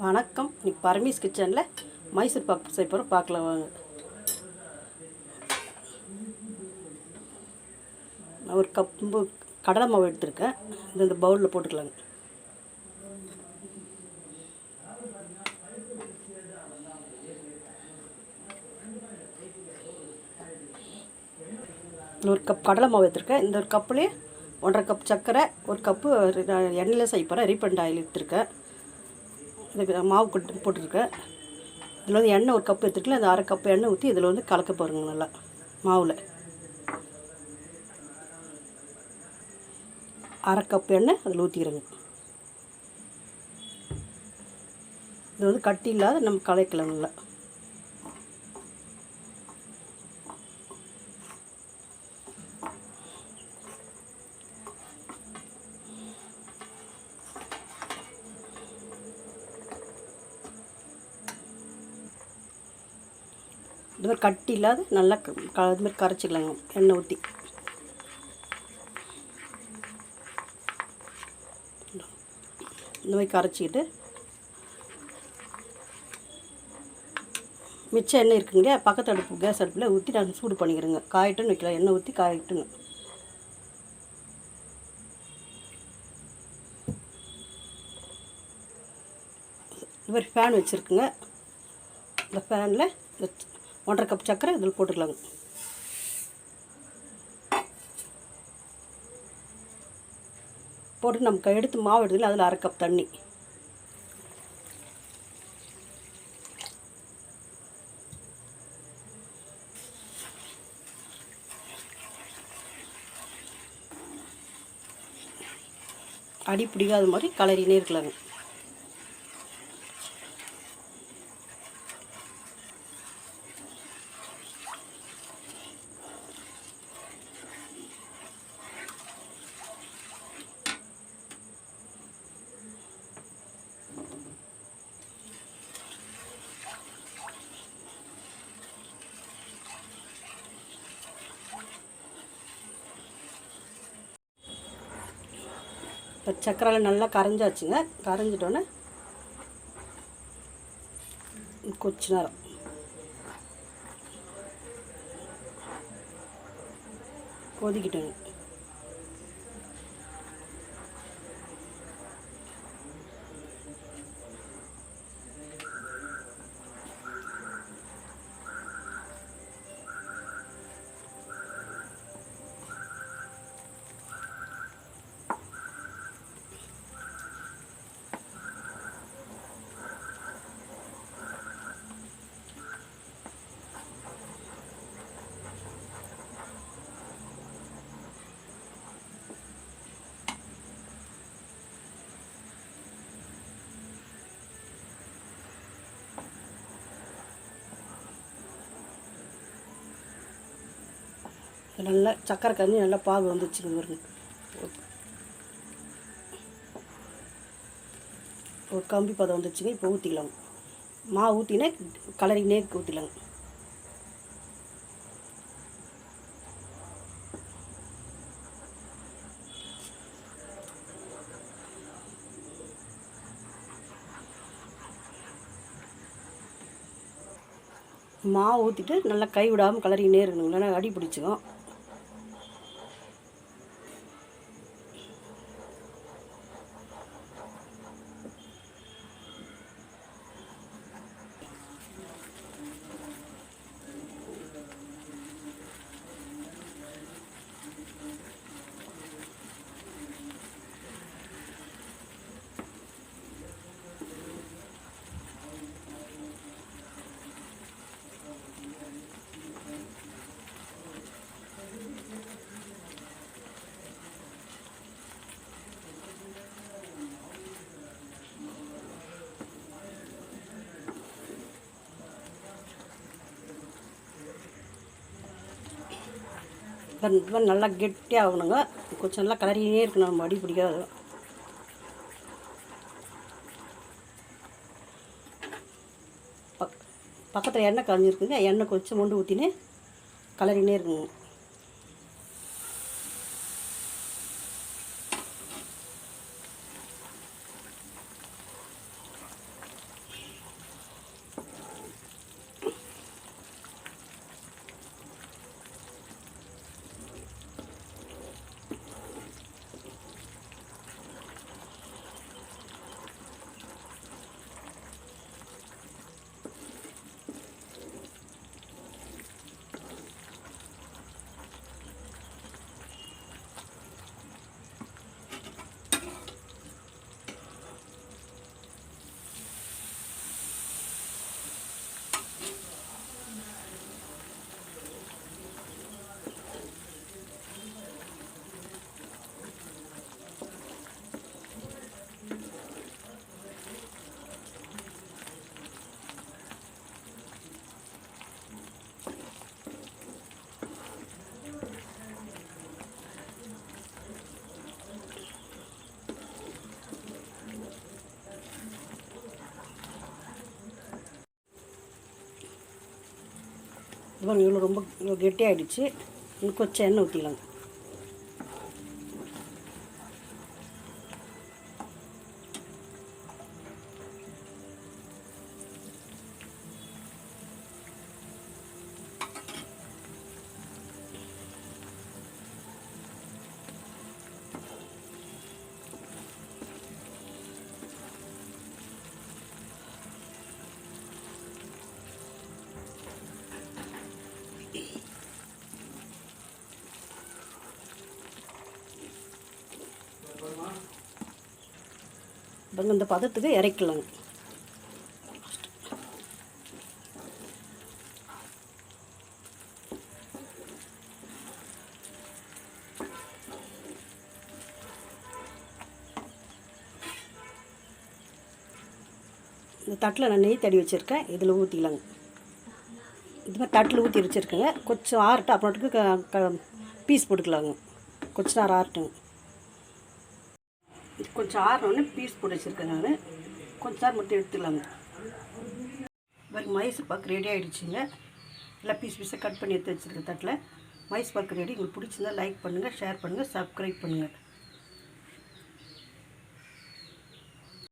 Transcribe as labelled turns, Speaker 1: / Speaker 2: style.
Speaker 1: வணக்கம். இன்னைக்கு பரமேஸ் கிச்சனில் மைசூர் பாக் செய்ய போகிறோம். பார்க்கலாம் வாங்க. நான் ஒரு கப்பு கடலை மாவு எடுத்துருக்கேன். இது இந்த பவுலில் போட்டுக்கலாங்க. ஒரு கப் கடலை மாவு எடுத்துருக்கேன். இந்த ஒரு கப்புலேயே 1.5 கப் சர்க்கரை, ஒரு கப்பு எண்ணெயில் செய்ய போகிறேன். ரீஃபைண்ட் ஆயில் எடுத்துருக்கேன். இதுக்கு மாவு போட்டிருக்கேன். இதில் வந்து எண்ணெய் ஒரு கப்பு எடுத்துருக்கேன். அந்த 1/2 கப் எண்ணெய் ஊற்றி இதில் வந்து கலக்க பாருங்க. நல்லா மாவில் 1/2 கப் எண்ணெய் அதில் ஊற்றிக்கிறேங்க. இது வந்து கட்டி இல்லாத நம்ம கலக்கலாம் நல்லா. இது மாதிரி கட்டி இல்லாத நல்லா இது மாதிரி கரைச்சிக்கலாங்க. எண்ணெய் ஊற்றி இந்த மாதிரி கரைச்சிக்கிட்டு மிச்சம் எண்ணெய் இருக்குங்க. பக்கத்து அடுப்பு கேஸ் அடுப்பில் ஊற்றி நான் சூடு பண்ணிக்கிறேங்க. காயிட்டுன்னு வைக்கலாம். எண்ணெய் ஊற்றி காயிட்டுன்னு இது மாதிரி ஃபேன் வச்சுருக்குங்க. இந்த ஃபேனில் 1.5 கப் சர்க்கரை இதில் போட்டுக்கலாங்க. போட்டு நமக்கு எடுத்து மாவு எடுத்துல அதில் 1/2 கப் தண்ணி அடி பிடிக்காத மாதிரி கலரினே இருக்கலாங்க. இப்போ சக்கரையில் நல்லா கரைஞ்சாச்சுங்க. கரைஞ்சிட்டோன்னே கொஞ்ச நேரம் கொதிக்கிட்டோங்க. நல்லா சக்கரை கஞ்சி நல்லா பாகு வந்துச்சுங்க. ஒரு கம்பி பதம் வந்துச்சுங்க. இப்போ ஊற்றிக்கலாம். மாவு ஊற்றினே கலரினே ஊற்றிலாங்க. மாவு ஊற்றிட்டு நல்லா கை விடாமல் கலரினே இருக்கணும். இல்லைன்னா அடி பிடிச்சிக்கும். நல்லா கெட்டியாக ஆகணுங்க. கொஞ்சம் நல்லா கலரினே இருக்கணும். நம்ம அடி பிடிக்காது. பக்கத்தில் எண்ணெய் காஞ்சிருக்குங்க. எண்ணெய் கொஞ்சம் மொண்டு ஊற்றினே கலரினே இருக்குங்க. இவ்வளோ இவ்வளோ ரொம்ப இவ்வளோ கெட்டியாகிடுச்சு. இன்னும் கொஞ்சம் எண்ணெய் ஊற்றிக்கலாங்க. இந்த பதத்துக்கு இறக்கலாங்க. இந்த தட்டில் நான் நெய் தடி வச்சுருக்கேன். இதில் ஊற்றிக்கலாங்க. இது மாதிரி தட்டில் ஊற்றி வச்சுருக்கேங்க. கொஞ்சம் ஆறட்டும், அப்புறமேட்டுக்கு பீஸ் போட்டுக்கலாங்க. கொஞ்சம் நேரம் ஆறட்டுங்க. கொஞ்சம் ஆறினோடனே பீஸ் போட்டு வச்சுருக்கேன். நான் கொஞ்சம் நேரம் மட்டும் எடுத்துக்கலாங்க. மைசூர் பாக்கு ரெடி ஆகிடுச்சிங்க. எல்லாம் பீஸ் பீஸாக கட் பண்ணி எடுத்து வச்சுருக்கேன் தட்டில். மைசூர் பாக்கு ரெடி. உங்களுக்கு பிடிச்சிருந்தா லைக் பண்ணுங்கள், ஷேர் பண்ணுங்கள், சப்ஸ்கிரைப் பண்ணுங்கள்.